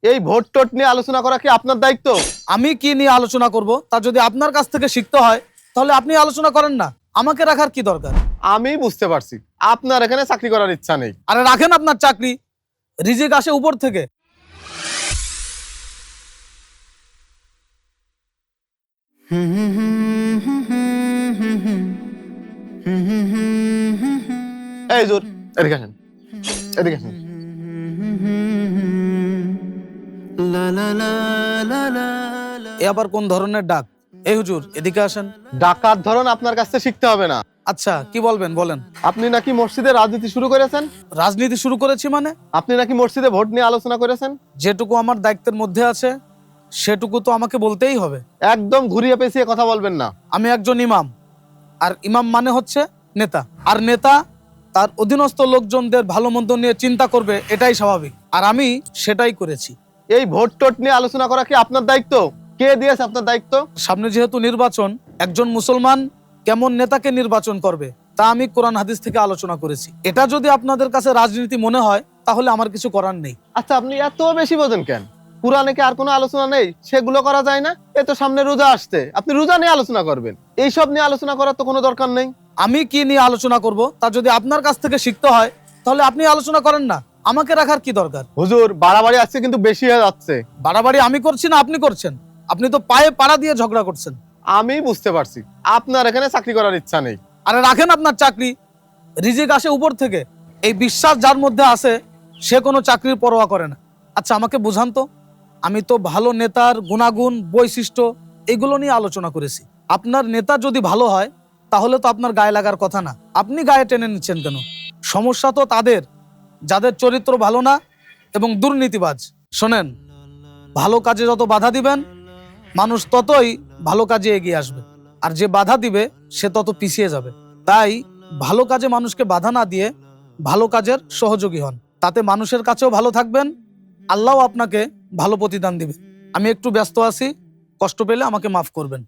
এই ভোট টোট নিয়ে আলোচনা করা কি আপনার দায়িত্ব? আমি কি নিয়ে আলোচনা করব তা যদি আপনার কাছ থেকে শিখতে হয় তাহলে আপনি আলোচনা করেন না, আমাকে রাখার কি দরকার? আমি বুঝতে পারছি আপনার এখানে চাকরি করার ইচ্ছা নেই। আরে রাখেন আপনার চাকরি, রিজিক আসে উপর থেকে। এই জোর, এদিকে আসেন, এদিকে আসেন। এ আবার কোন ধরনের ডাক? এই হুজুর এদিকে আসেন। ডাকার ধরন আপনার কাছ থেকে শিখতে হবে না। আচ্ছা কি বলবেন বলেন। আপনি নাকি মসজিদে রাজনীতি শুরু করেছেন। রাজনীতি শুরু করেছি মানে? আপনি নাকি মসজিদে ভোট নিয়ে আলোচনা করেছেন। যেটুকু আমার দায়িত্বের মধ্যে আছে সেটুকু তো আমাকে বলতেই হবে। একদম ঘুরিয়ে পেঁচিয়ে কথা বলবেন না। আমি একজন ইমাম, আর ইমাম মানে হচ্ছে নেতা, আর নেতা তার অধীনস্থ লোকজনদের ভালো মন্দ নিয়ে চিন্তা করবে, এটাই স্বাভাবিক, আর আমি সেটাই করেছি। এই ভোট টোট নিয়ে আলোচনা করা কি আপনার দায়িত্ব? কে দিয়েছে আপনার দায়িত্ব? সামনে যেহেতু নির্বাচন, একজন মুসলমান কেমন নেতাকে নির্বাচন করবে তা আমি কোরআন হাদিস থেকে আলোচনা করেছি। এটা যদি আপনাদের কাছে রাজনীতি মনে হয় তাহলে আমার কিছু করার নেই। আচ্ছা, আপনি এত বেশি বোঝেন কেন? কুরআনে কি আর কোনো আলোচনা নেই? সেগুলো করা যায় না? এ তো সামনে রোজা আসছে, আপনি রোজা নিয়ে আলোচনা করবেন। এইসব নিয়ে আলোচনা করার তো কোনো দরকার নেই। আমি কি নিয়ে আলোচনা করব তা যদি আপনার কাছ থেকে শিখতে হয় তাহলে আপনি আলোচনা করেন না, আমাকে রাখার কি দরকার? হুজুর, বাড়াবাড়ি আসছে কিন্তু বেশি হয়ে যাচ্ছে। বাড়াবাড়ি আমি করছি না আপনি করছেন? আপনি তো পায়ে পাড়া দিয়ে ঝগড়া করছেন। আমি বুঝতে পারছি আপনার এখানে চাকরি করার ইচ্ছা নেই। আরে রাখেন আপনার চাকরি, রিজিক আসে উপর থেকে। এই বিশ্বাস যার মধ্যে আছে সে কোনো চাকরির পরোয়া করে না। আচ্ছা আমাকে বুঝান তো, আমি তো ভালো নেতার গুণাগুণ বৈশিষ্ট্য এগুলো নিয়ে আলোচনা করেছি। আপনার নেতা যদি ভালো হয় তাহলে তো আপনার গায়ে লাগার কথা না, আপনি গায়ে টেনে নিচ্ছেন কেন? সমস্যা তো তাদের যাদের চরিত্র ভালো না এবং দুর্নীতিবাজ। শোনেন, ভালো কাজে যত বাধা দিবেন মানুষ ততই ভালো কাজে এগিয়ে আসবে, আর যে বাধা দিবে সে তত পিছিয়ে যাবে। তাই ভালো কাজে মানুষকে বাধা না দিয়ে ভালো কাজের সহযোগী হন, তাতে মানুষের কাছেও ভালো থাকবেন, আল্লাহও আপনাকে ভালো প্রতিদান দিবে। আমি একটু ব্যস্ত আছি, কষ্ট পেলে আমাকে মাফ করবেন।